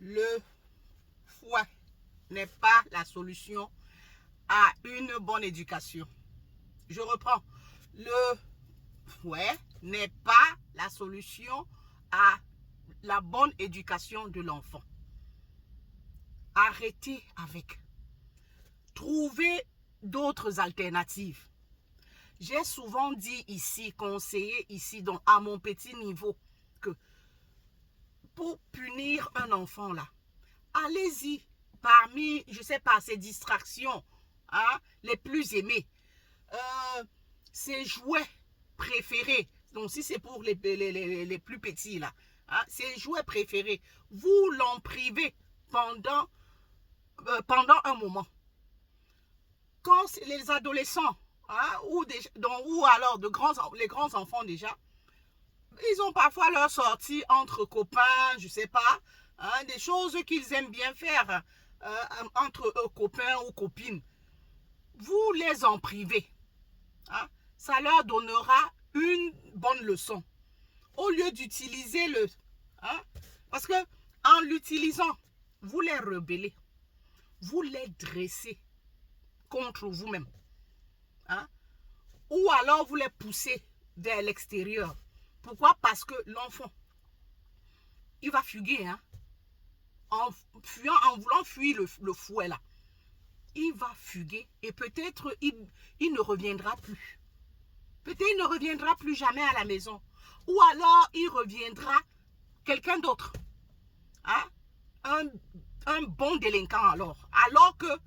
le fouet n'est pas la solution à une bonne éducation. Je reprends. Le fouet n'est pas la solution à la bonne éducation de l'enfant. Arrêtez avec. Trouvez d'autres alternatives. J'ai souvent dit ici, conseillé ici, donc à mon petit niveau, que pour punir un enfant là, allez-y parmi, je ne sais pas, ces distractions, hein, les plus aimées, ses jouets préférés. Donc si c'est pour les plus petits là, hein, ses jouets préférés, vous l'en privez pendant un moment. Quand les adolescents, hein, ou alors les grands enfants déjà, ils ont parfois leur sortie entre copains, je ne sais pas, hein, des choses qu'ils aiment bien faire entre eux, copains ou copines. Vous les en privez. Hein, ça leur donnera une bonne leçon. Au lieu d'utiliser le... Hein, parce que en l'utilisant, vous les rebellez. Vous les dressez contre vous-même. Hein, ou alors vous les poussez vers l'extérieur. Pourquoi? Parce que l'enfant, il va fuguer. Hein? En voulant fuir le fouet là. Il va fuguer et peut-être il ne reviendra plus. Peut-être il ne reviendra plus jamais à la maison. Ou alors il reviendra quelqu'un d'autre. Hein? Un bon délinquant alors. Alors que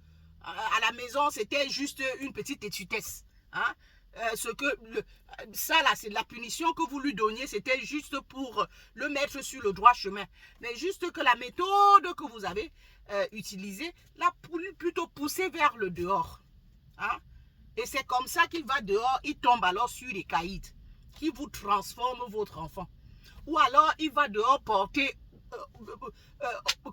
à la maison, c'était juste une petite étudiesse. Hein? Ça là, c'est la punition que vous lui donniez, c'était juste pour le mettre sur le droit chemin. Mais juste que la méthode que vous avez utilisée l'a plutôt poussé vers le dehors. Hein? Et c'est comme ça qu'il va dehors, il tombe alors sur les caïds qui vous transforment votre enfant. Ou alors il va dehors porter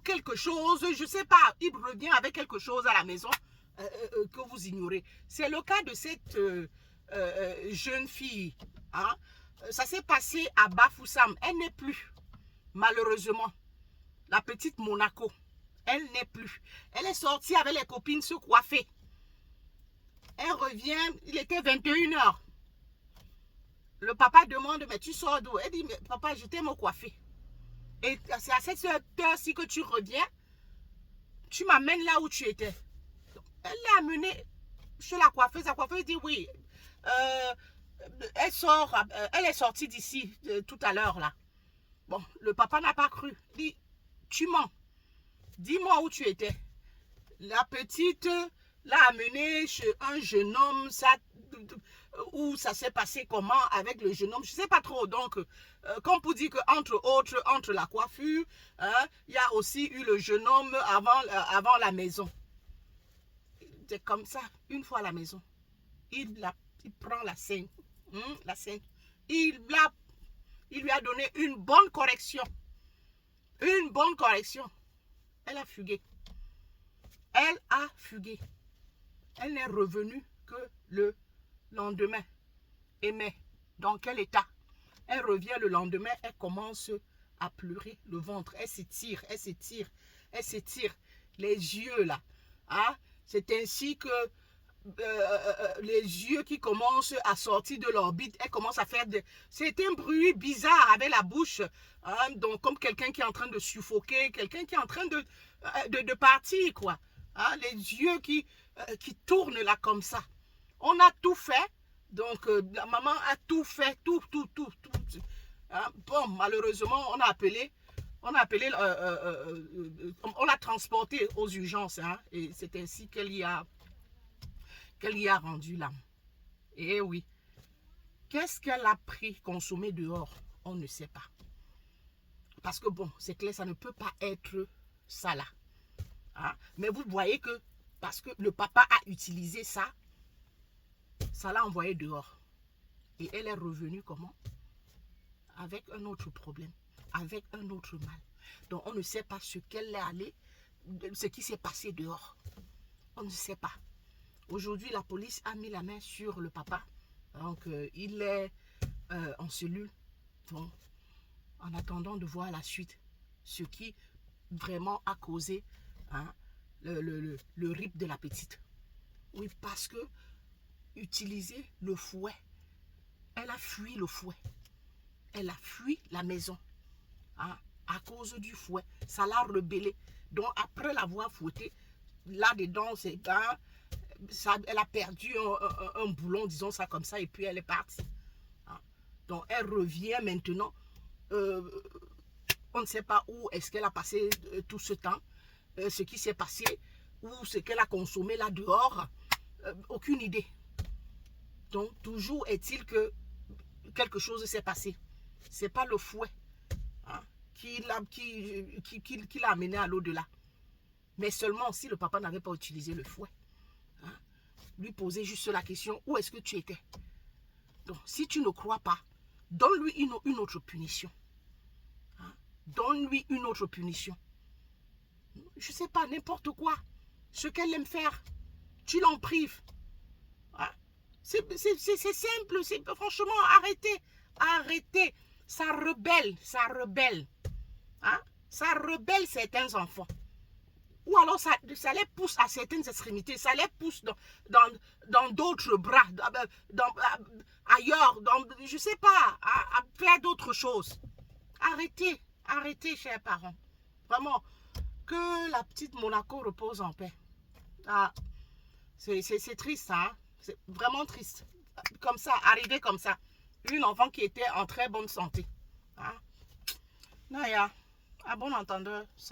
quelque chose, je ne sais pas, il revient avec quelque chose à la maison que vous ignorez. C'est le cas de cette jeune fille. Hein? Ça s'est passé à Bafoussam. Elle n'est plus, malheureusement. La petite Monaco. Elle n'est plus. Elle est sortie avec les copines se coiffer. Elle revient, il était 21h. Le papa demande, mais tu sors d'où? Elle dit, mais papa, je t'ai me coiffer. Et c'est à cette heure-ci que tu reviens, tu m'amènes là où tu étais. Donc, elle l'a amenée chez la coiffeuse. La coiffeuse dit oui. Elle est sortie d'ici tout à l'heure là. Bon, le papa n'a pas cru. Il dit, tu mens. Dis-moi où tu étais. La petite l'a amenée chez un jeune homme. Où ça s'est passé comment avec le jeune homme, je ne sais pas trop. Donc, comme pour dire qu'entre autres, entre la coiffure, hein, il y a aussi eu le jeune homme avant la maison. C'est comme ça, une fois à la maison. Il prend la scène. La scène. Il lui a donné une bonne correction. Une bonne correction. Elle a fugué. Elle a fugué. Elle n'est revenue que le lendemain. Et mais, dans quel état? Elle revient le lendemain, elle commence à pleurer le ventre. Elle s'étire, elle s'étire, elle s'étire. Les yeux là. Hein? C'est ainsi que les yeux qui commencent à sortir de l'orbite, elle commence à faire c'est un bruit bizarre avec la bouche, hein? Donc comme quelqu'un qui est en train de suffoquer, quelqu'un qui est en train de partir, quoi. Hein? Les yeux qui tournent là comme ça. On a tout fait, donc la maman a tout fait, tout. Hein? Bon, malheureusement, on a appelé, on l'a transportée aux urgences, hein? Et c'est ainsi qu'elle y a rendu l'âme. Et oui. Qu'est-ce qu'elle a pris, consommé dehors? On ne sait pas. Parce que bon, c'est clair, ça ne peut pas être ça là. Hein? Mais vous voyez que, parce que le papa a utilisé ça, ça l'a envoyé dehors. Et elle est revenue comment? Avec un autre problème, avec un autre mal. Donc on ne sait pas ce qu'elle est allée, ce qui s'est passé dehors. On ne sait pas. Aujourd'hui, la police a mis la main sur le papa. Donc, il est en cellule. Bon, en attendant de voir la suite. Ce qui vraiment a causé hein, le rip de la petite. Oui, parce que utiliser le fouet, elle a fui le fouet. Elle a fui la maison. Hein, à cause du fouet. Ça l'a rebellée. Donc, après l'avoir fouetté, là-dedans, elle a perdu un boulon, disons ça comme ça, et puis elle est partie. Hein. Donc, elle revient maintenant. On ne sait pas où est-ce qu'elle a passé tout ce temps, ce qui s'est passé, ou ce qu'elle a consommé là dehors. Aucune idée. Donc, toujours est-il que quelque chose s'est passé. Ce n'est pas le fouet hein, qui l'a amené à l'au-delà. Mais seulement si le papa n'avait pas utilisé le fouet. Hein, lui poser juste la question, où est-ce que tu étais? Donc, si tu ne crois pas, donne-lui une autre punition. Hein, donne-lui une autre punition. Je ne sais pas, n'importe quoi. Ce qu'elle aime faire, tu l'en prives. Hein, c'est simple, franchement, arrêtez. Ça rebelle. Hein? Ça rebelle certains enfants. Ou alors ça les pousse à certaines extrémités, ça les pousse dans d'autres bras, ailleurs, je ne sais pas, à faire d'autres choses. Arrêtez, chers parents. Vraiment, que la petite Monaco repose en paix. Ah, c'est triste, hein? C'est vraiment triste. Comme ça, arrivé comme ça. Une enfant qui était en très bonne santé. Hein? Naya, à bon entendeur, ça.